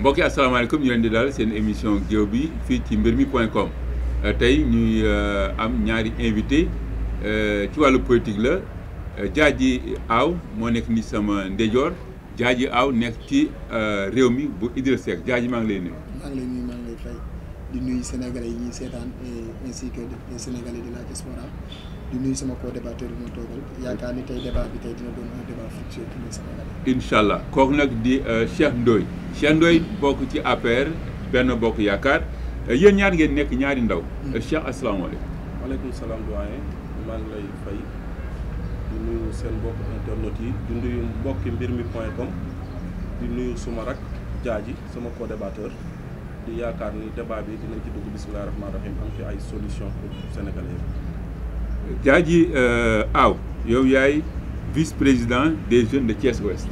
mbokki asalaamaaleykum ñu leen di daal seen émission géew bi fii ci mbirmi.com tey ñuy am ñaari invité ci wàllu politique la Diadji Aw moo nekk ni sama ndeyjoor Diadji Aw nekk ci réew mi bu Idrissa Seck Diadji maa ngi lay nuyu. maa ngi lay nuyu maa ngi lay fay di nuyu sénégalais yi ñuy seetaan ainsi que les sénégalais de la diaspora di nuyu sama co-débatteur bi ma toogal yaakaar ni tey débat bi tey dina doon un débat fructueux pour les sénégalais. incha allah kooku nag di Cheikh Ndoye bokk ci APR Benno Bokk Yaakaar yéen ñaar ngeen nekk ñaari ndaw. Cheikh asalaamaaleykum. waaleykum salaam doyen maa ngi lay fay di nuyu seen mbokk internet yi di nuyu mbokki mbirmi.com di nuyu suma rak Diadji sama co-débatteur di yaakaar ni débat bi dinañ ci dugg bismillahi rahmaani rahim am ci ay solution pour sénégalais yi. Diadji Aw yow yaay vice-président des jeunes de Thiès Ouest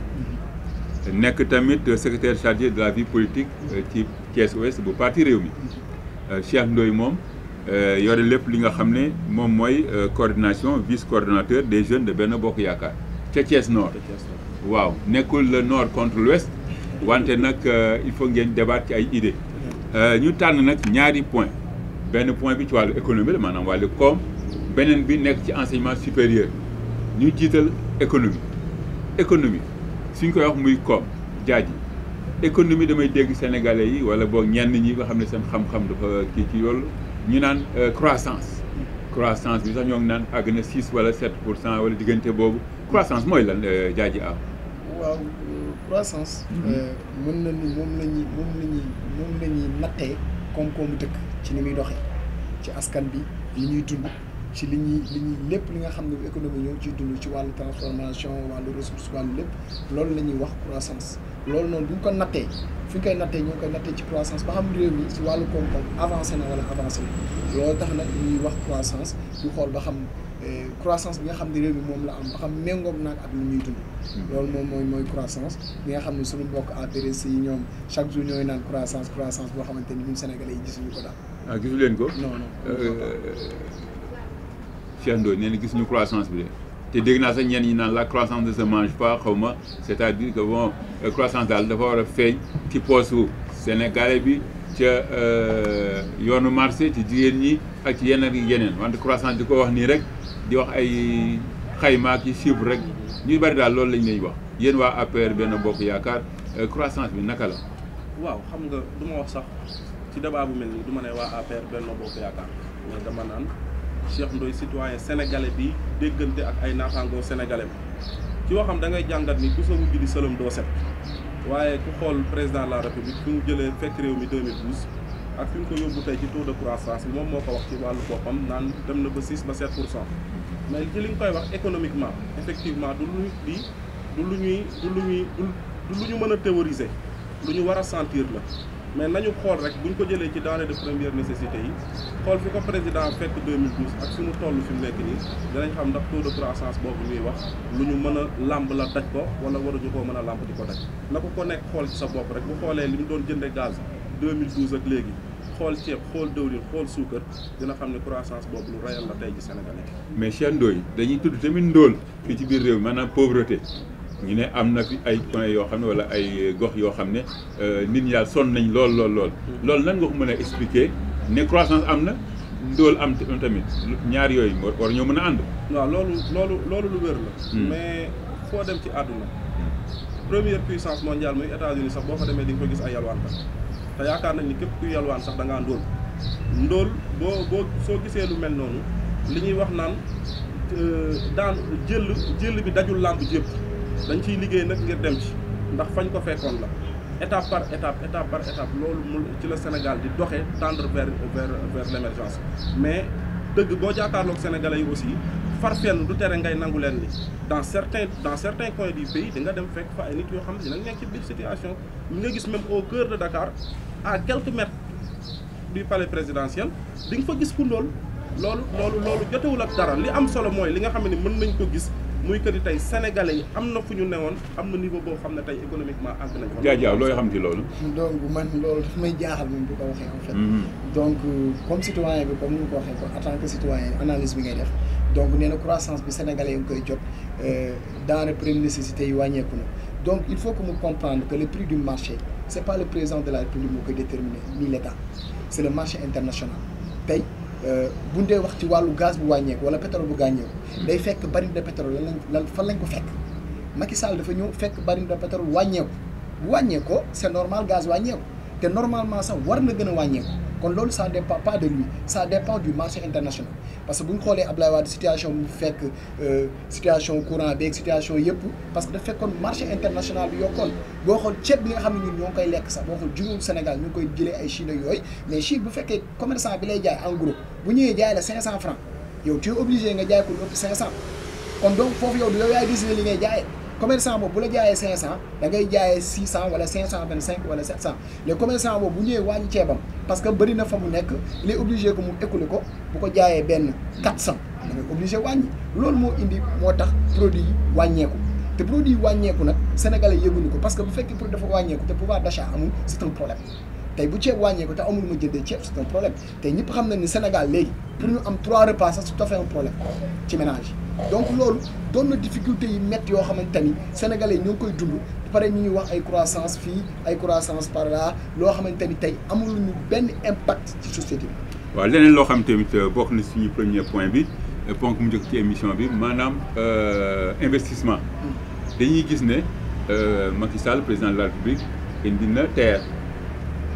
nekk tamit secrétaire chargé de la vie politique ci Thiès Ouest bu parti Rewmi Cheikh Ndoye moom yore lépp li nga xam ne moom mooy coordination vice coordonnateur des jeunes de Benno Bokk Yaakaar ca Thiès Nord. waaw nekkul le nord contre l'ouest wante nag il faut ngeen débattre ci ay idées ñu tànn nag ñaari point benn point bi ci wàllu économie la maanaam wàllu koom beneen bi nekk ci enseignement supérieur ñu jiital économie suñ koy wax muy koom Diadji économie damay dégg sénégalais yi wala boog ñenn ñi nga xam ne seen xam-xam dafa kii ci loolu ñu naan croissance bi sax ñoo ngi naan àgg na 6 wala 7% wala diggante boobu croissance mooy lan Diadji Aw. waaw croissance. mën na ni moom la ñuy nattee koom-koomu dëkk ci ni muy doxee ci askan bi li ñuy dund ci li ñuy lépp li nga xam ne économie ñoo ngi ciy dund ci wàllu transformation wàllu ressource wàllu lépp loolu la ñuy wax croissance. loolu noonu bu ñu ko nattee fi ñu koy nattee ñoo ngi koy nattee ci croissance ba xam réew mi ci wàllu koom-koom avancé na wala avancé na loolu tax nag ñuy wax croissance ñu xool ba xam croissance bi nga xam ne réew mi moom la am ba xam méngoog naag ak lu ñuy dund. loolu moom mooy croissance bi nga xam ne suñu mbokk APRC yi ñoom chaque jour ñooy naan croissance boo xamante ni ñun sénégalais yi gisuñu ko daal. ah gisu leen ko. non. Cheikh Ndoye nee na gisuñu croissance bi de te dégg naa sax ñenn ñi naan la croissance ne se mange pas xaw ma c'est-à-dire que bon croissance daal dafa war a feeñ ci poosu sénégalais bi ca yoonu marché ci jigéen ñi ak ci yeneen wante croissance di ko wax nii rek di wax ay xayma ki chiffre rek ñu bari daal loolu lañ lay wax yéen waa APR Benno Bokk Yaakaar croissance bi naka la. waaw xam nga du ma wax sax ci débat bu mel nii du ma ne waa APR Benno Bokk Yaakaar mais dama naan Cheikh Ndoye citoyen sénégalais bi déggante ak ay naataangoo sénégalais ci waxam da ngay jàngat ni ku sa wujj di sëlëm doo set waaye ku xool président de la république fi mu jëlee fekk réew mi 2012 ak fi mu ko yóbbu tey ci taux de croissance bi moom moo ko wax ci wàllu boppam naan dem na ba 6 ba 7%. mais ci li nga koy wax économiquement effectivement du lu ñu mën a théoriser lu ñu war a sentir la mais nañu xool rek bu ñu ko jëlee ci denrées de première nécessité yi xool fi ko président fekk 2012 ak fi mu toll fi mu nekk nii dinañ xam ndax taux de croissance boobu ñuy wax lu ñu mën a làmb la daj ko wala waruñu koo mën a làmb di ko daj na ko nekk xool ci sa bopp rek bu xoolee li mu doon jënde gaz 2012 ak léegi xool ceeb xool dëwlin xool suukar dina xam ne croissance boobu lu réel la tey ci Sénégalais. mais Cheikh Ndoye dañuy tudd tamit ndóol fii ci biir réew maanaam pauvreté ñu ne am na fi ay points yoo xam ne wala ay gox yoo xam ne nit ñi daal sonn nañ lool. loolu nan nga ko mën a expliquer ne croissance am na ndóol am tamit ñaar yooyu war ñoo mën a ànd. waaw loolu lu wér la. mais foo dem ci àdduna première puissance mondiale muy États-Unis sax boo fa demee di nga ko gis ay yalwaankat te yaakaar nañ ni képp kuy yalwaan sax da ngaa ndóol boo soo gisee lu mel noonu li ñuy wax naan daan jël bi dajul làmb jépp dañ ciy liggéey nag ngir dem ci ndax fañ ko fekkoon la étape par étape loolu mu ci la Sénégal di doxee tendre vers l'émergence mais dëgg boo jàkkaarloog sénégalais yi aussi far fenn du tere ngay nangu leen ni dans certains coins du pays di nga dem fekk fa ay nit yoo xam ne dinañ nekk ci biir situation ñi nga gis même au cœur de Dakar à quelques mètres du palais présidentiel di nga fa gis ku loolu jotewul ak dara li am solo mooy li nga xam ne mën nañ ko gis muy que ni tey sénégalais yi am na fu ñu newoon am na niveau boo xam ne tey économiquement àgg nañ ko. Diadji Aw looy xam ci loolu. donc man loolu daf may jaaxal moom bu ko waxee en fait. donc comme citoyen bi comme ni mu ko waxee ko en tant que citoyen analyse bi ngay def donc nee na croissance bi sénégalais yi ngi koy jot denrées premières nécessités yi wàññeeku na donc il faut que mu comprendre que le prix du marché c'est pas le président de la République moo koy déterminer ni l'État c'est le marché international tey bu ñu dee wax ci wàllu gaz bu wàññeeku wala pétrole bu wàññeeku day fekk baril de pétrole lan fan lañ ko fekk Macky Sall dafa ñëw fekk baril de pétrole wàññeeku bu wàññeekoo c'est normal gaz wàññeeku te normalement sax war na gën a wàññeeku kon loolu ça dépend pas de lui ça dépend du marché international parce que bu ñu xoolee Abdoulaye Wade situation bu fekk situation courant beeg situation yëpp parce que dafa fekkoon marché international bi yokkoon boo xool ceeb bi nga xam ne ñun ñoo ngi koy lekk sax boo xool jugul Sénégal ñu ngi koy jëlee ay Chine yooyu mais Chine bu fekkee commerçant bi lay jaay en gros bu ñëwee jaay la 500 francs yow tu es obligé nga jaay ko lu ëpp 500 kon donc foofu yow yow yaay décider li ngay jaayee commerçant boobu bu la jaayee 500 da ngay jaayee 600 wala 525 wala 700 les commerçants boobu bu ñëwee wàññi ceebam parce que bëri na fa mu nekk il est obligé que mu écouler ko bu ko jaayee benn 400 da ngay obligé wàññi loolu moo indi moo tax produit yi wàññeeku te produit yi wàññeeku nag sénégalais yëguñu ko parce que bu fekkee produit dafa wàññeeku te pouvoir d'achat amul c'est un problème tey bu ceeb wàññeeku te amul ma jëndee ceeb c'est un problème tey ñëpp xam nañ ni Sénégal léegi pour ñu am 3 repas sax c'est tout à fait un problème ci ménage donc loolu doon na difficulté yi métti yoo xamante ni sénégalais ñoo ngi koy dund pare ñu ñuy wax ay croissance fii ay croissance par là loo xamante ni tey amul ñu benn impact ci société bi. waaw leneen loo xam tamit bokk na suñu premier point bi ponk mu njëkk ci émission bi maanaam investissement. dañuy gis ne Macky Sall président de la République indi na TER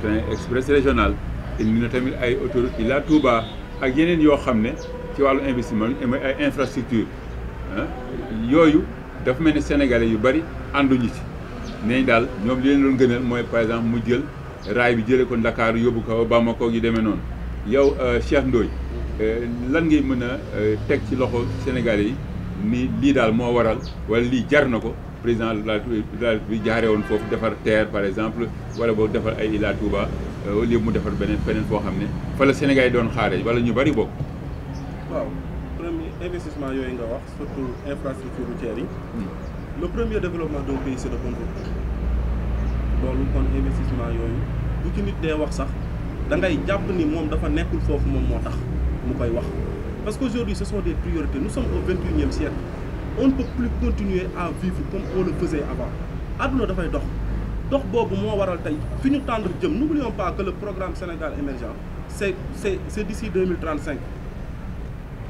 train express régional indi na tamit ay autoroute Ila Touba ak yeneen yoo xam ne ci wàllu investissement ay infrastructure yooyu dafa mel ni sénégalais yu bari ànduñu ci neñ daal ñoom li leen doon gënal mooy par exemple mu jël raay bi jëlee ko Dakar yóbbu ko Bamako gi demee noonu yow Cheikh Ndoye lan ngay mën a teg ci loxo sénégalais yi ni lii daal moo waral wala lii jar na ko président de la République jaaree woon foofu defar TER par exemple wala boog defar ay Ila Touba au lieu mu defar beneen feneen foo xam ne fa la Sénégal yi doon xaaree wala ñu bari bokk. waaw premier investissement yooyu nga wax surtout infrastructure routière yi. le premier développement d'un pays c'est de bonne route. loolu kon investissement yooyu bu ci nit dee wax sax da ngay jàpp ni moom dafa nekkul foofu moom moo tax mu koy wax parce qu'aujourd'hui ce sont des priorités nous sommes au 21e siècle on ne peut plus continuer à vivre comme on le faisait avant àdduna dafay dox boobu moo waral tey fi ñu tendre jëm n'oublions pas que le programme Sénégal émergent c'est d'ici 2035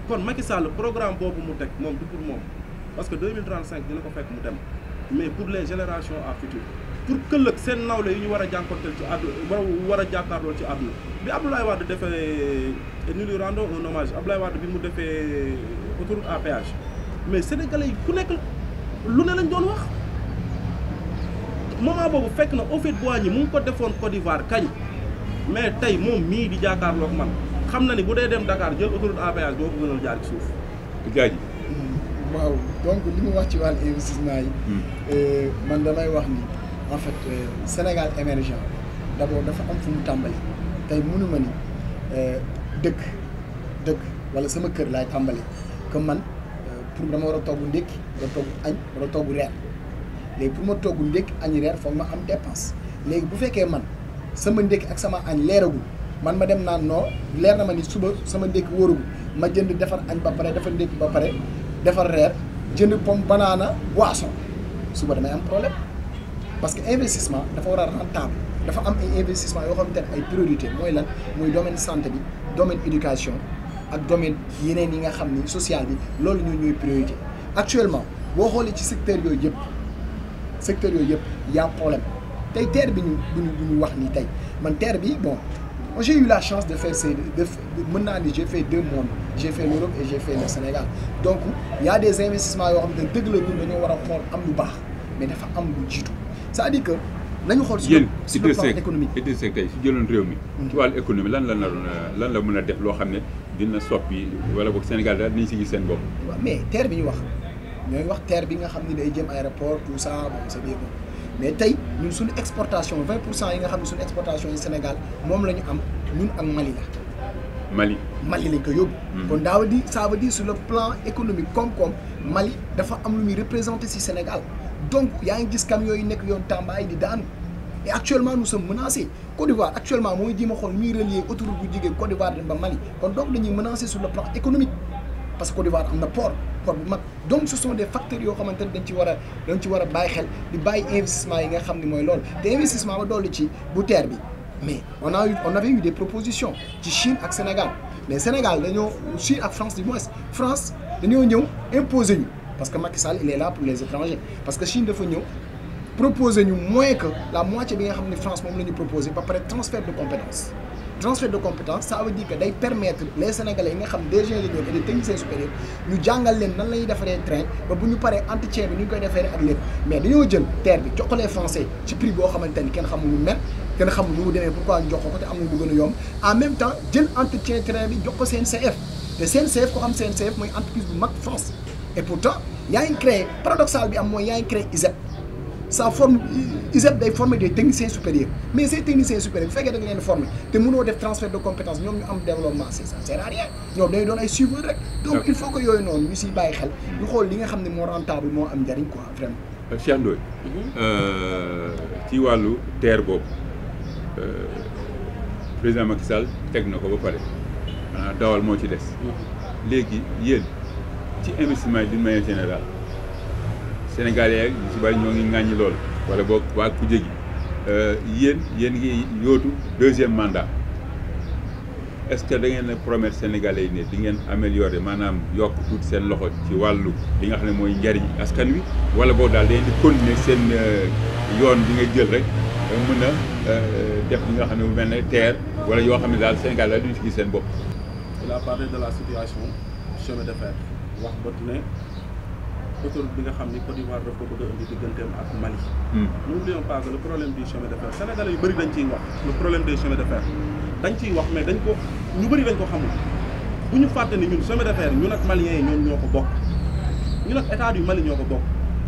kon Macky Sall programme boobu mu teg moom du pour moom parce que 2035 dina ko fekk mu dem mais pour les générations à futur pour këllëg seen nawle yi ñu war a jànkonteel ci àdduna war a jàkkaarloo ci àdduna bi Abdoulaye Wade defee nous lui rendons un hommage Abdoulaye Wade bi mu defee autoroute à péage mais sénégalais yi ku nekk lu ne lañ doon wax moment boobu fekk na Houphouët-Boigny mu ngi ko defoon Côte d'Ivoire kañ mais tey moom mii di jàkkaarloog man xam na ni bu dee dem Dakar jël autoroute à péage boo ko gënal jaar ci suuf. jaaj waaw donc li mu wax ci wàllu investissement yi. man damay wax ni en fait Sénégal émergent d'abord dafa am fu mu tàmbali tey mënu ma ni dëkk wala sama kër laay tàmbali que man pour dama war a togg ndékki war a togg añ war a togg reer léegi pour ma togg ndékki añ reer foog ma am dépense léegi bu fekkee man sama ndékki ak sama añ leeragul man ma dem naan non leer na ma ni suba sama ndékki wóoragul ma jënd defar añ ba pare defar ndékki ba pare defar reer jënd pomme banana boisson suba damay am problème parce que investissement dafa war a rentable dafa am ay investissement yoo xamante ne ay priorité mooy lan muy domaine santé bi domaine éducation ak domaine yeneen yi nga xam ni social bi loolu ñooy priorité actuellement boo xoolee ci secteur yooyu yëpp y a problème tey TER bi ñu wax nii tey man TER bi bon j'ai eu la chance de faire mën naa ni j'ai fait 2 mondes j'ai fait l'Europe et j'ai fait le Sénégal donc y a des investissements yoo xam ne dëgg la ñun dañoo war a xool am lu baax mais dafa am lu jiitu c'est-à-dire que nañu xool sur le plan économique Idrissa Seck tey su jëloon réew mi ci wàllu économie lan la mën a def loo xam ne dina soppi wala boog Sénégal daal dinañ si gis seen bopp. waaw mais TER bi ñu wax ñooy wax TER bi nga xam ne day jëm aéroport tout ça bon c'est bien bon mais tey ñun suñu exportation 20% yi nga xam ne suñu exportation yi Sénégal moom la ñu am ñun ak Mali la. Mali lañ ko yóbbu. kon ça veut dire sur le plan économique koom-koom Mali dafa am lu muy représenter ci Sénégal donc yaa ngi gis camions yi nekk yoon Tamba yi di daanu et actuellement nous sommes menacés Côte d'Ivoire actuellement mooy jéem a xool ñuy relier autoroute bu jigee Côte d'Ivoire dem ba Mali kon donc dañuy menacés sur le plan économique parce que Côte d'Ivoire am na port bu mag donc ce sont des facteurs yoo xamante ne dañ ci war a bàyyi xel di bàyyi investissement yi nga xam ne mooy loolu te investissement ba dolli ci bu terre bi mais on avait eu des propositions ci Chine ak Sénégal mais Sénégal dañoo Chine ak France du moins France dañoo ñëw imposer ñu parce que Macky Sall il est là pour les étrangers parce que Chine dafa ñëw proposer ñu moins que la moitié bi nga xam ne France moom la ñu proposé ba pare transfert de compétences ça veut dire que day permettre les Sénégalais yi nga xam des ingénieurs et des techniciens supérieurs ñu jàngal leen nan la ñuy defaree train ba bu ñu paree entretien bi ni ñu koy defaree ak lépp mais dañoo jël terre bi jox ko les Français ci prix boo xamante ni kenn xamul lu mel kenn xamul nu mu demee pourquoi ñu jox ko te am na lu gën a yomb en même temps jël entretien train bi jox ko CNCF te CNCF ko xam CNCF mooy entreprise bu mag France et pourtant yaa ngi créé paradoxal bi am mooy yaa ngi créé ISEP ça forme ISEP day former des techniciens supérieurs mais ces techniciens supérieurs bu fekkee da nga leen former te mënoo def transfert de compétences ñoom ñu am développement ça ne sert à rien ñoom dañuy doon ay suiveurs rek donc il faut que yooyu noonu ñu siy bàyyi xel ñu xool li nga xam ne moo rentable moo am njariñ quoi vraiment. Cheikh Ndoye ci wàllu terre boobu président Macky Sall teg na ko ba pare maanaam dawal moo ci des léegi yéen ci investissement yi d'une manière générale Sénégalais yi si bari ñoo ngi ŋàññi lool wala boog waa ku jégi yéen ngi yootu deuxième mandat est-ce que da ngeen a promettre Sénégalais yi ne di ngeen améliorer maanaam yokk tuuti seen loxo ci wàllu li nga xam ne mooy njariñ askan wi wala boog daal da ngeen di continuer seen yoon bi nga jël rek mën a def li nga xam ne bu mel ne terre wala yoo xam ne daal Sénégal la duñu si gis seen bopp. Il a parlé de la situation chemin de fer wax ba ne autoroute bi nga xam ni Côte d'Ivoire daf ko bëgg a indi digganteem ak Mali. N'oublions pas que le problème du chemin de fer Sénégalais yu bëri dañ ciy wax le problème des chemins de fer dañ ciy wax mais dañ ko ñu bëri dañ ko xamul bu ñu fàtte ni ñun chemin de fer ñun ak Maliens yi ñoo ko bokk ñun ak état du Mali ñoo ko bokk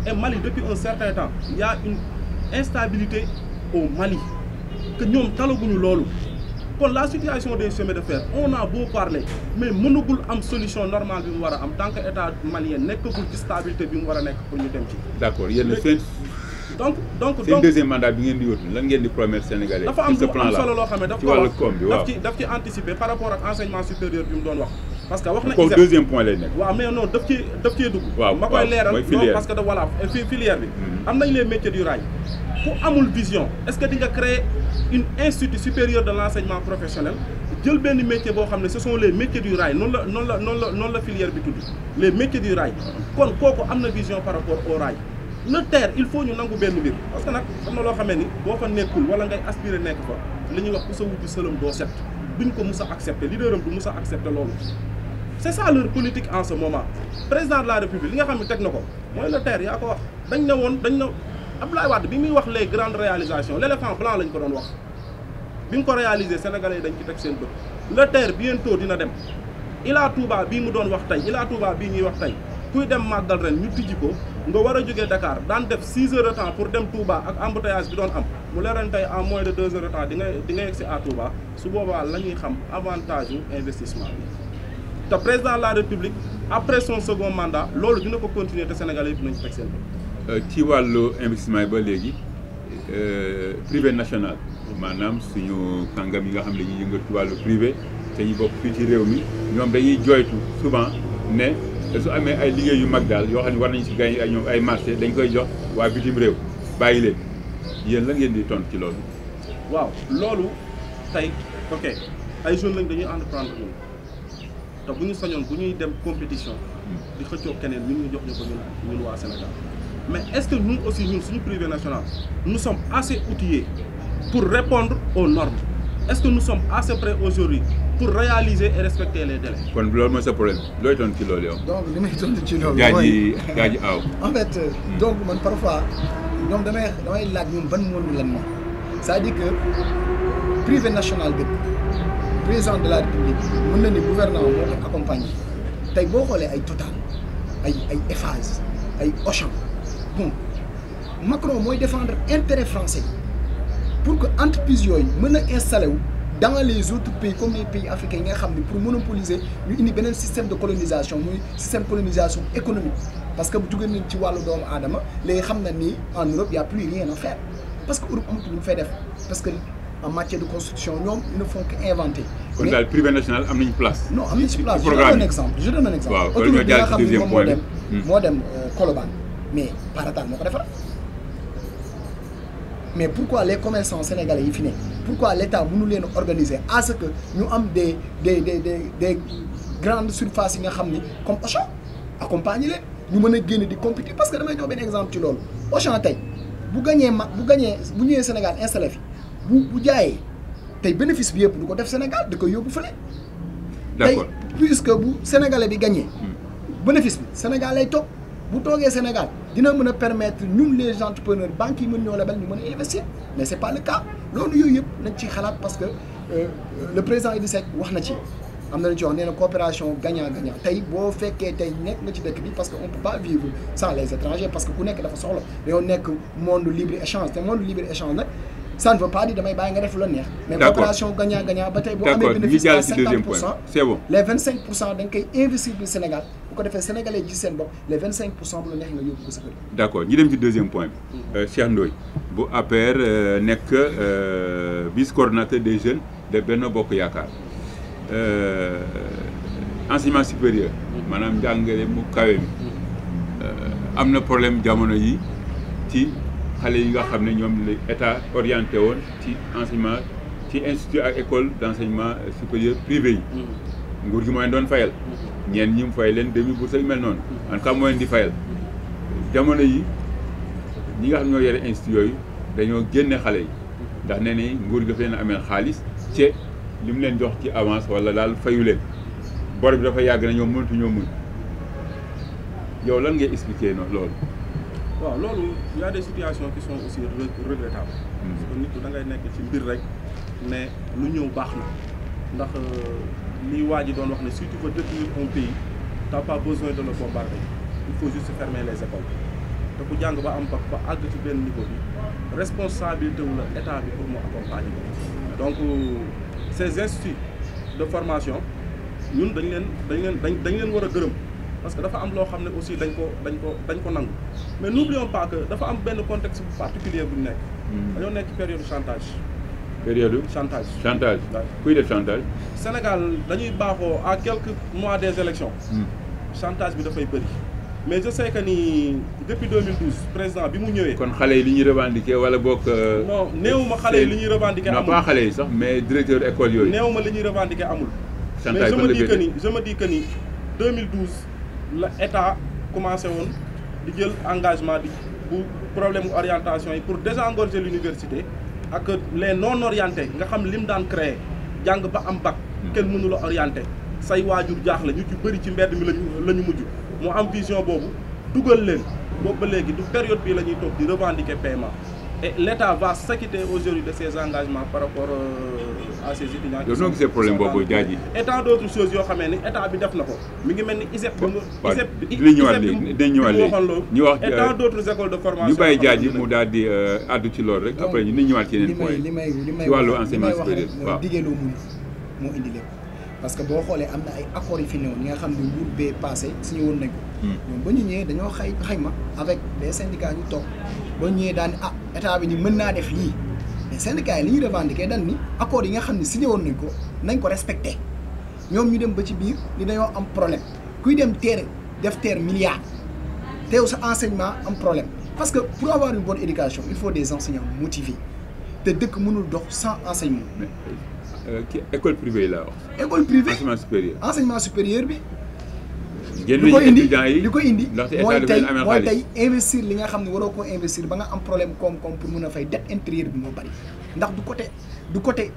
et Mali depuis un certain temps il y a une instabilité au Mali que ñoom talaguñu loolu. kon la situation des chemins de fer on a beau parler mais mënagul am solution normale bi mu war a am tant que état malien nekkagul ci stabilité bi mu war a nekk pour ñu dem ci. d'accord yéen seen. donc seen deuxième mandat bi ngeen di yóotu lan ngeen di promettre Sénégalais. dafa am lu am solo loo xam ne ci wàllu koom bi waaw daf ci anticiper par rapport ak enseignement supérieur bi mu doon wax. parce que wax na ISEP deuxième point lay nekk. waaw mais non daf cee dugg. waaw ma koy leeral non parce que voilà filière bi. am nañ les métiers du rail. ku amul vision est-ce que di nga créer une institut supérieur de l'enseignement professionnel jël benn métier boo xam ne ce sont les métiers du rail noonu la filière bi tudd les métiers du rail kon kooku am na vision par rapport au rail le terre il faut ñu nangu benn mbir parce que nag am na loo xamee ni boo fa nekkul wala ngay aspirer nekk fa li ñuy wax ku sa wuti sëlam doo set duñ ko mus a accepter leader am du mus a accepter loolu c'est ça leur politique en ce moment président de la république li nga xam ne teg na ko mooy le terre yaa ko wax dañ na Abdoulaye Wade bi muy wax les grandes réalisations l'éléphant blanc lañ ko doon wax bi mu ko réaliser Sénégalais yi dañ ci teg seen bët le terre bientôt dina dem Ila Touba bii mu doon wax tey Ila Touba bii ñuy wax tey kuy dem màggal ren ñu tijji ko nga war a jógee Dakar daan def 6 heures de temps pour dem Touba ak embouteillage bi doon am mu leeral tey en moins de 2 heures de temps di nga yegg si à Touba su boobaa la ñuy xam avantage yu investissement bi te président de la République après son second mandat loolu dina ko continuer te Sénégalais yi dinañ ci teg seen bët. ci wàllu investissement yi ba léegi privé national maanaam suñu kàngam yi nga xam ne dañuy yëngatu ci wàllu privé te ñu bokk fii ci réew mi ñoom dañuy joytu souvent ne su amee ay liggéey yu mag daal yoo xam ne war nañu si gagné ay ñoom ay marché dañ koy jox waa bitim réew bàyyi leen yéen la ngeen di tontu ci loolu. waaw loolu tey ok ay jeunes lañ dañuy entreprendre ñun te bu ñu sañoon bu ñuy dem compétition di xëccoo keneen ñun ñu jox ñu ko ñun waa Sénégal. Mais est-ce que nous aussi, nous, suñu privé national, nous sommes assez outillés pour répondre aux normes? Est-ce que nous sommes assez prêts aujourd'hui pour réaliser et respecter les délais? kon loolu mooy sa problème looy tontu ci loolu yow. donc li may tontu ci loolu. gaa ji aaw. en fait donc man parfois ñoom damay laaj ñoom ban monde lan moom c'est-à-dire que privé national bi président de la République mën na ni gouvernement moo koy accompagner tey boo xoolee ay Total ay Eiffage ay Auchan. Bon Macron mooy défendre intérêt français pour que entreprise yooyu mën a installé wu dans les autres pays comme les pays africains yi nga xam ne pour monopoliser ñu indi beneen système de colonisation muy système colonisation économique parce que bu jógee nañ ci wàllu doomu aadama léegi xam na ni en Europe y a plus rien à faire parce que Europe amatul lu mu fay def parce que en matière de construction ñoom ils ne font qu'inventer. kon daal privé national am nañu place. non am nañu ci place je donne un exemple. waaw kon ñoo jàll ci deuxième point bi moo dem Colobane mais Paratal moo ko defar. mais pourquoi les commerçants sénégalais yi fi ne pourquoi l'État mënu leen organiser à ce que ñu am des grandes surfaces yi nga xam ni comme Auchan accompagner leen ñu mën a génn di compétir parce que damay jox benn exemple ci loolu Auchan tey bu ñëwee Sénégal installé fi bu jaayee tey bénéfice bi yëpp du ko def Sénégal da koy yóbbu fële. d'accord tey puisque bu sénégalais bi gagné. bénéfice bi Sénégal lay toog bu toogee Sénégal dina mën a permettre ñun les entrepreneurs banques yi mën ñoo lebal ñu mën a investir mais c'est pas le cas loolu yooyu yëpp nañ ci xalaat parce que le président Idrissa Seck wax na ci. am na lu ci wax nee na coopération gagnant-gagnant tey boo fekkee tey nekk nga ci dëkk bi parce que on peut pas vivre sans les étrangers parce que ku nekk dafa soxla dañoo nekk monde libre échange te monde libre échange nag ça ne veut pas dire damay bàyyi nga def la neex. mais coopération gagnant-gagnant ba tey boo amee bénéfice à 50%, c'est bon les 25% da nga koy investir bi Sénégal bu ko defee sénégalais ji seen bopp les 25% bu la neex nga yóbbu ko sa kër. d'accord ñu dem ci deuxième point bi. Cheikh Ndoye bu APR nekk vice coordonnateur des jeunes de Benno Bokk Yaakaar. Enseignement supérieur maanaam njàngale mu kawe mi am na problème jamono yi ci xale yi nga xam ne ñoom la état orienté woon ci enseignement ci institut ak école d'enseignement supérieur privé yi nguur gi moo leen doon fayal ñeen ñi mu fay leen demi bourse yu mel noonu en tout cas moo leen di fayal jamono yi ñi nga xam ñoo yore institut yooyu dañoo génne xale yi ndax nee ni nguur gi dafa leen amee xaalis ci li mu leen jox ci avance wala daal fayu leen bor bi dafa yàgg na ñoom mënatu ñoo muñ yow lan ngay expliquer noonu loolu. waaw loolu y a des situations qui sont aussi regrettables. parce que nit da ngay nekk ci mbir rek ne lu ñëw baax na ndax li waa ji doon wax ne si tu veux détruire un pays t'as pas besoin de le bombarder il faut juste fermer les écoles te ku jàng ba am ba àgg ci benn niveau bi responsabilité wu la état bi pour mu accompagner donc. Ces instituts de formation ñun dañ leen war a gërëm parce que dafa am loo xam ne aussi dañ ko nangu mais n'oublions pas que dafa am benn contexte particulier bu ñu nekk. dañoo nekk période chantage. période chantage. kuy def chantage. Sénégal dañuy baaxoo à quelques mois des élections chantage bi dafay bëri. mais je sais que ni depuis 2012 président bi mu ñëwee. kon xale yi li ñuy revendiquer wala bokk. non néewuma xale yi li ñuy revendiquer amul. non pas xale yi sax mais directeur école yooyu. néewuma li ñuy revendiquer amul. mais je me dis que ni 2012 la état commencé woon di jël engagement di bu problème orientation yi pour désengorger l'université ak les non orientés nga xam lim daan créer jàng ba am bac. kenn mënu la orienté say waajur jaaxle ñu ci bëri ci mbedd mi la ñu mujj. moo am vision boobu dugal leen boobu ba léegi du période bii la ñuy toog di revendiquer paiement et l'État va s'acquitter aujourd'hui de ses engagements par rapport à ses étudiants. yow noo gisee problème boobu jaaji. et tant d'autres choses yoo xamee ni état bi def na ko mi ngi mel ni ISEP. dinañ ñëwaat léegi dinañ ñëwaat léegi ñu wax et tant d'autres écoles de formation. ñu bàyyi jaaji mu daal di àddu ci loolu rek après dinañ ñëwaat ci yeneen point li may ci wàllu enseignement supérieur waaw diggee loo mun moo indi lépp. parce que boo xoolee am na ay accords yi fi newoon ñi nga xam ne nguur bee passé signé woon nañ ko. ñoom ba ñu ñëwee dañoo xayma avec les syndicats ñu toog ba ñu ñëwee daan état bi ni mën naa def lii mais syndicats yi li ñuy revendiquer dañ ni accords yi nga xam ne signé woon nañ ko respecté ñoom ñu dem ba ci biir ni dañoo am problème kuy dem def milliard teew sa enseignement am problème parce que pour avoir une bonne éducation il faut des enseignants motivés te dëkk mënul dox sans enseignement. école privée la wax. école privée enseignement supérieur bi. li ko indi mooy tey investir li nga xam ne waroo koo investir ba nga am problème koom-koom pour mën a fay dette intérieure bi moo bari ndax du côté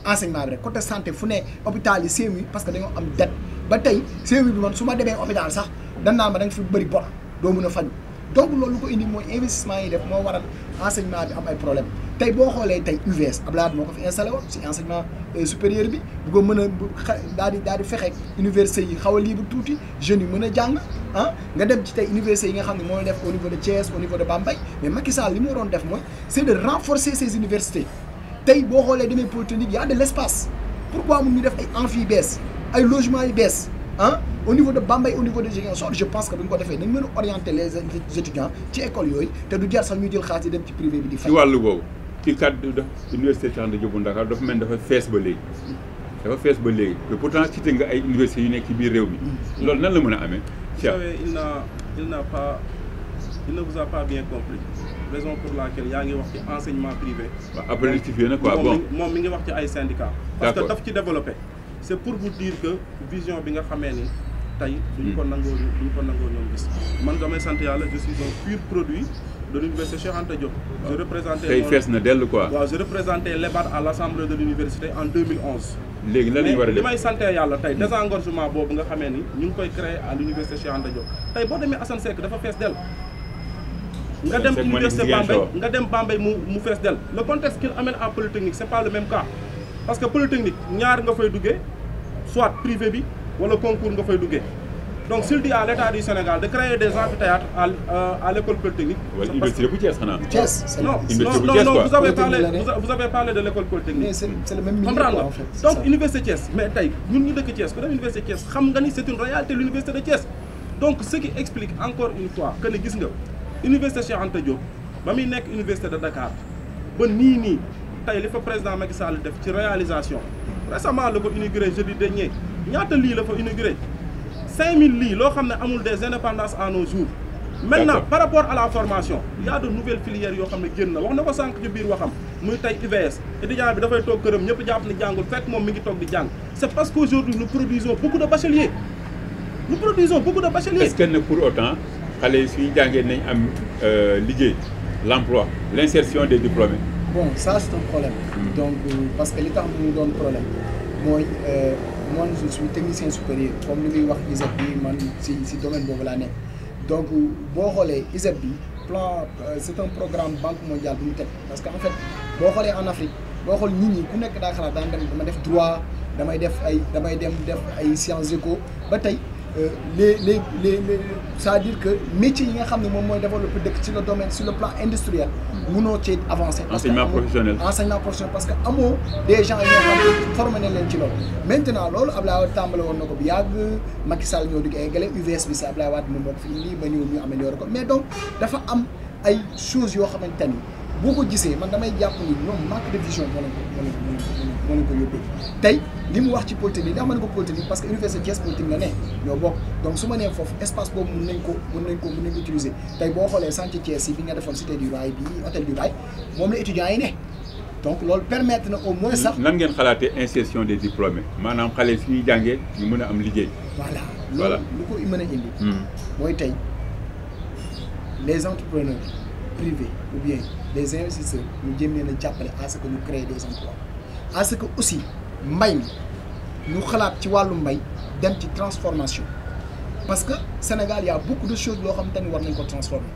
enseignement bi rek côté santé fu ne hôpital yi CMU parce que dañoo am dette ba tey CMU bi man su ma demee hôpital sax dañ naan ma da nga fi bëri bor doo mën a faju donc loolu lu ko indi mooy investissement yi def moo waral enseignement bi am ay problème tey boo xoolee tey UVS Abdoulaye moo ko fi installé woon si enseignement supérieur bi bu ko mën a daal di fexe université yi xaw a libre tuuti jeunes yi mën a jàng nga dem ci tey université yi nga xam ne mooy def au niveau de Thiès au niveau de Bambey mais Macky Sall li mu waroon def mooy c'est de renforcer ces universités tey boo xoolee demee Polytechnique y a de l'espace pourquoi mun ñu def ay amphi yu bees ay logements yu bees au niveau de Bambey au niveau de Ziguinchor je pense que bu ñu ko defee dañ mën a orienter les étudiants ci école yooyu te du jar sax ñu jël xaalis yi dem ci privé bi di fay. ci wàllu boobu ci cadre de université Cheikh Anta Diop bu Dakar dafa mel dafa fees ba léegi dafa fees ba léegi te pourtant cité nga ay universités yu nekk ci biir réew mi loolu nan la mën a amee. Vous savez, il ne vous a pas bien compris. Raison pour laquelle yaa ngi wax ci enseignement privé. waaw après rectifié na quoi bon moom mi ngi wax ci ay syndicats. parce que daf ci développé. c'est pour vous dire que vision bi nga xamee ni tey duñ ko nangoo ñoom gis. man damay sant yàlla je suis un pur produit de l'université Cheikh Anta Diop. je représentais tey fees na dellu quoi. waaw je représentais l'EBAD à l'assemblée de l'université en 2011. léegi lan la ñu war a def li may sante yàlla tey désengorgement boobu nga xamee ni ñu ngi koy créer à l'université Cheikh Anta Diop tey boo demee Assane Seck dafa fees del nga dem université Bambey nga dem Bambey mu fees del le contexte qu'il amène à Polytechnique c'est pas le même cas parce que Polytechnique ñaar nga fay duggee soit privé bi wala concours nga fay duggee donc s'il dit à l'État du Sénégal de créer des amphithéâtres à l'école Polytechnique. wala université bu Thiès xanaa. Thiès non vous avez parlé de l'école Polytechnique. mais c'est le même milieu comprendre en fait. donc université Thiès mais tey ñun ñu dëkk Thiès ku dem université Thiès xam nga ni c'est une réalité l'université de Thiès donc ce qui explique encore une fois que ne gis nga université Cheikh Anta Diop ba muy nekk université de Dakar ba nii tey li fa président Macky Sall def ci réalisation récemment la ko inauguré jeudi dernier ñaata lii la fa inauguré 5000 lits loo xam ne amul des indépendances à nos jours. maintenant par rapport à la formation il y a de nouvelles filières yoo xam ne génn na wax na ko sànq ci biir waxam muy tey UVS étudiant bi dafay toog këram ñëpp jàpp ni jàngul fekk moom mi ngi toog di jàng c'est parce qu'aujourd'hui nous produisons beaucoup de bacheliers est-ce que nag pour autant xale yi suñu jàngee nañ am liggéey l'emploi l'insertion des diplômés. bon ça c'est un problème. donc parce que li tax mu doon problème mooy man je suis technicien supérieur comme li muy wax ISEP bi man si domaine boobu laa nekk donc boo xoolee ISEP bi plan c'est un programme banque mondiale bu ñu teg parce que en fait boo xoolee en Afrique boo xool nit ñi ku nekk daa xalaat daan dem dama def droit damay dem def ay sciences éco ba tey les c'est-à-dire que métiers yi nga xam ne moom mooy développer dëkk sur le domaine sur le plan industriel mënoo ci avancer. enseignement professionnel parce que amoo des gens yi nga xam ne formé nañ leen ci loolu. maintenant loolu Abdoulaye Wade tàmbale woon na ko bu yàgg Macky Sall ñoo di ko eggale UVS bi sa Abdoulaye Wade moom moo ko fi indi ba ñëw ñu amélioré ko mais donc dafa am ay choses yoo xamante ni boo ko gisee man damay jàpp ni ñoom manque de vision moo leen ko yóbbee tey li mu wax ci Polytechnique daa mën ko Polytechnique parce que université Thiès Polytechnique la ne ñoo bokk donc su ma nee foofu espace boobu mën nañ ko utiliser tey boo xoolee chantier Thiès yi bi nga defoon cité du rail bi hôtel du rail moom la étudiants yi ne donc loolu permettre na au moins sax. nan ngeen xalaatee insertion des diplômés maanaam xale suñuy jàngee ñu mën a am liggéey. voilà lu ko mën a indi. mooy tey les entrepreneurs privés ou bien les investisseurs ñu jéem leen a jàppale à ce que ñu créer des emplois à ce que aussi mbay mi ñu xalaat ci wàllu mbay dem ci transformation parce que Sénégal y a beaucoup de choses loo xam te ni war nañ ko transformer.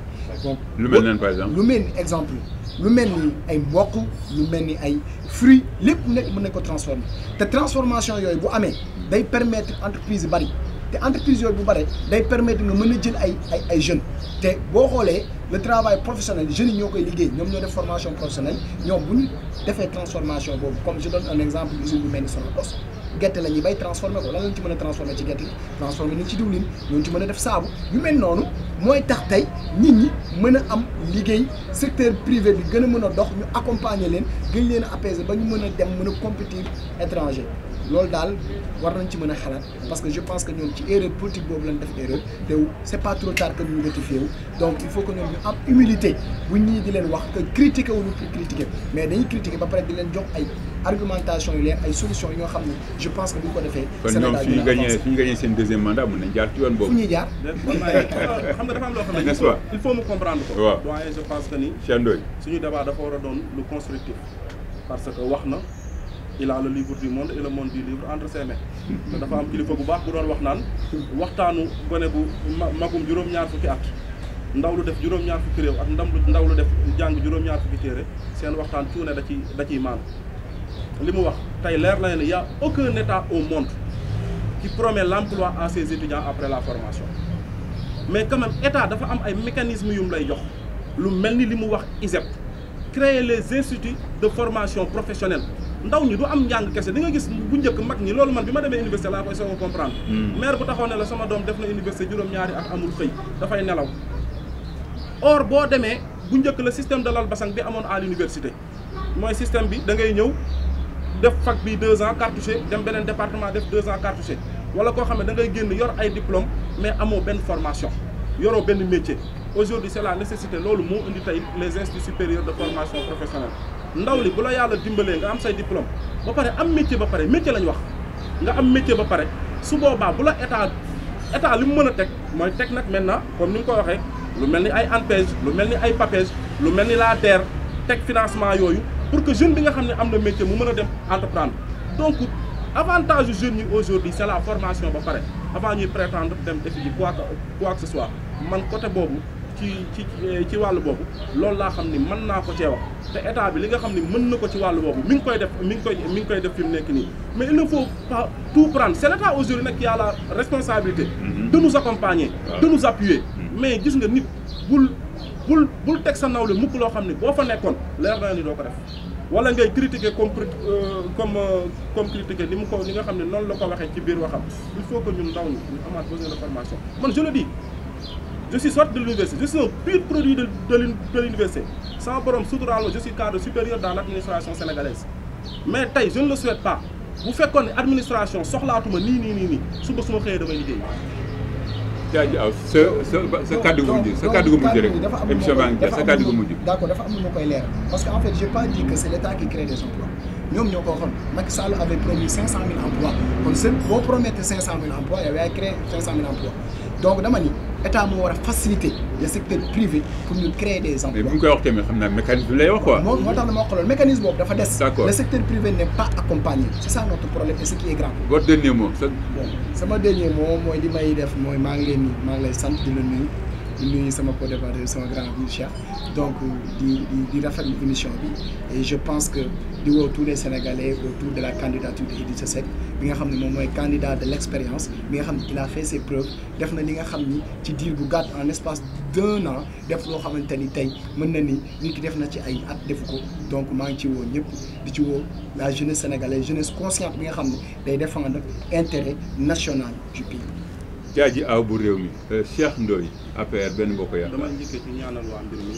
donc lu mel nan par exemple. lu mel ni exemple lu mel ni ay mboq lu mel ni ay fruits lépp nekk mën nañ ko transformer te transformation yooyu bu amee day permettre entreprise yu bari te entreprise yooyu bu bare day permettre nga mën a jël ay jeunes te boo xoolee le travail professionnel jeunes yi ñoo koy liggéey ñoom ñoo def formation professionnelle ñoom bu ñu defee transformation boobu comme je donne un exemple usine bu mel ni Sonacos gerte la ñuy bay transformer ko lan lañ ci mën a transformer ci gerte gi transformer nañ ci diwlin ñoo ci mën a def saabu yu mel noonu mooy tax tey nit ñi mën a am liggéey secteur privé bi gën a mën a dox ñu accompagner leen gën leen a apaiser ba ñu mën a dem mën a compétir étranger loolu daal war nañ ci mën a xalaat parce que je pense que ñoom ci erreur politique boobu lañ def erreur te c'est pas trop tard que ñu rectifier wu donc il faut que ñoom ñu am humilité bu ñii di leen wax que critiquer wuñu pour critiquer mais dañuy critiquer ba pare di leen jox ay argumentation yu leen ay solutions yoo xam ne je pense que bu ñu ko defee. Sénégal kon ñoom suñu gagné seen deuxième mandat mën nañ jaar ci yoon boobu. fu ñuy jaar. xam nga dafa am loo xam ne il faut mu comprendre ko. waaw doyen je pense que ni. Cheikh Ndoye suñu débat dafa war a doon lu constructif parce que wax na. il a le livre du monde et le monde du livre entre ses mains te dafa am kilifa bu baax bu doon wax naan waxtaanu gone bu magum juróom-ñaar fukki at ndaw lu def juróom-ñaar fukki réew ak ndaw lu def jàng juróom-ñaar fukki téere seen waxtaan cuune da ciy maanu li mu wax tey leer na ne y a aucun état au monde qui promet l'emploi à ses étudiants après la formation mais quand même état dafa am ay mécanismes yu mu lay jox lu mel ni li mu wax ISEP créer les instituts de formation professionnelle ndaw ñi du am njàng kese di nga gis bu njëkk mag ñi loolu man bi ma demee université laa koy soog a comprendre maire bu taxaw ne la sama doom def na université juróom-ñaari at amul xëy dafay nelaw or boo demee bu njëkk le système de l'albasan bi amoon à l'université mooy système bi da ngay ñëw def fac bi 2 ans cartouché dem beneen département def 2 ans cartouché wala koo xam ne da ngay génn yor ay diplôme mais amoo benn formation yoroo benn métier. Aujourd'hui c'est la nécessité loolu moo indi tey les instituts supérieurs de formation professionnelle ndaw li bu la yàlla dimbalee nga am say diplôme ba pare am métier ba pare métier lañ wax nga am métier ba pare su boobaa bu la état li mu mën a teg mooy teg nag maintenant comme ni mu ko waxee lu mel ni ay ANPEJ lu mel ni ay PAPEJ lu mel ni la DER teg financement yooyu pour que jeune bi nga xam ne am na métier mu mën a dem entreprendre donc avantage yu jeunes yi aujourd'hui c'est la formation ba pare avant ñuy prétendre dem defi ji quoi que ce soit man côté boobu ci wàllu boobu loolu laa xam ni mën naa ko cee wax te état bi li nga xam ni mën na ko ci wàllu boobu mi ngi koy def fi mu nekk nii mais il ne faut pas tout prendre c'est l'état aujourd'hui nag qui a la responsabilité de nous accompagner de nous appuyer mais gis nga nit bul teg sa nawle mukk loo xam ni boo fa nekkoon leer na ni doo ko def wala ngay critiquer comme critiquer ni nga xam ne noonu la ko waxee ci biir waxam il faut que ñun ndaw ñi ñu amaat besoin de formation man je le dis je suis sorti de l'université je suis un pur produit de l'université sama borom suturaal ma je suis cadre supérieur dans l'administration sénégalaise mais tey je ne le souhaite pas bu fekkoon ne administration soxlaatuma nii suba suma xëyee damay liggéey. jaajëf sa kàddu gu mujj sa kàddu gu mujj rek émission baa ngi sa kàddu gu mujj. d'accord dafa am lu ma koy leer parce que en fait j'ai pas dit que c'est l'État qui crée des emplois ñoom ñoo ko waxoon Macky Sall avait promis 500 000 emplois kon seen boo promettre 500 000 emplois yow yaay créer 500 000 emplois donc dama ni état moo war a faciliter le secteur privé pour ñu créer des emplois. mais bu ñu koy wax tamit xam naa mécanisme lay wax quoi. moo tax dama wax loolu mécanisme boobu dafa des. d'accord le secteur privé n'est pas accompagné c'est ça notre problème et ce qui est grave. votre dernier mot. bon sama dernier mot mooy li may def mooy maa ngi lay sant di la nuyu di nuyu sama co-débatteur sama grand bi Cheikh donc di rafetlu émission bi et je pense que di woo tous les Sénégalais autour de la candidature de Idrissa Seck bi nga xam ne moom mooy candidat de l'expérience bi nga xam ne il a fait ses preuves def na li nga xam ni ci diir bu gàtt en espace d'1 an def loo xamante ni tey mën na ni nit ki def na ci ay at defu ko donc maa ngi ci woo ñëpp di ci woo la jeunesse sénégalaise jeunesse consciente bi nga xam ne day défendre intérêt national du pays. Diadji Aw bu réew mi Cheikh Ndoye APR Benno Bokk Yaakaar. damay njëkkee ci ñaanal waa mbir mi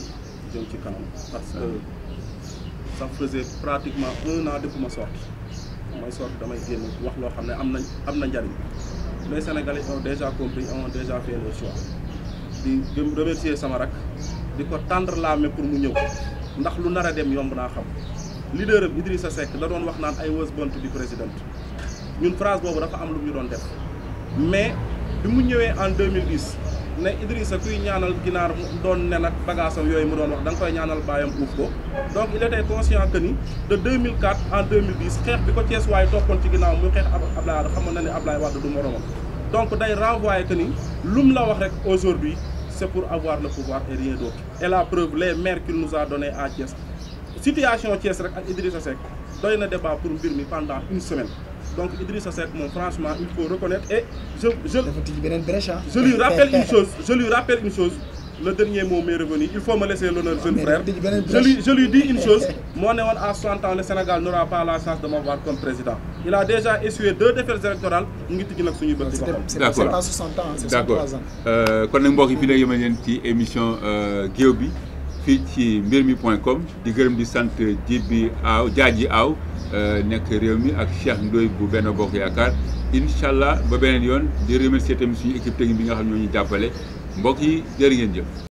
jëm ci kanam parce que ça faisait pratiquement 1 an depuis ma sortie damay génn wax loo xam ne am na njariñ les Sénégalais ont déjà compris ont déjà fait le choix di remercier sama rak di ko tendre la main pour mu ñëw ndax lu nar a dem yomb naa xam leader am Idrissa Seck da doon wax naan I was born to be president ñun phrase boobu dafa am lu ñu doon def mais bi mu ñëwee en 2010 ne Idrissa kuy ñaanal ginaar mu doon nen ak bagaasam yooyu mu doon wax da nga koy ñaanal baayam uuf ko donc il était conscient que ni de 2004 en 2010 xeex bi ko Thiès waaye toppoon ci ginnaaw muy xeex Ablaye Wade xamoon na ne Ablaye Wade du moromam donc day renvoyer que ni lum la wax rek aujourd'hui c'est pour avoir le pouvoir et rien d'autre et la preuve les maires qu'il nous a donné à Thiès situation Thiès rek ak Idrissa Seck doy na débat pour mbir mi pendant une semaine donc Idrissa Seck moom franchement il faut reconnaître et je lui rappelle une chose le dernier mot m'est revenu il faut me laisser l'honneur jeune frère je lui dis une chose moo ne woon à 60 ans le Sénégal n'aura pas la chance de m'avoir comme président il a déjà essuyé 2 défaites électorales mu ngi tijji nag suñuy bët ci boppam. d'accord c'est pas 60 ans c'est 63 ans. kon nag mbokk yi fii la yëmal leen ci émission géew bi fii ci mbirmi.com di gërëm di sant Diadji Aw nekk réew mi ak Cheikh Ndoye bu Benno Bokk Yaakaar incha allah ba beneen yoon di remercier tamit suñu équipe technique bi nga xam ne ñoo ñu jàppale mbokk yi jërë ngeen jëf.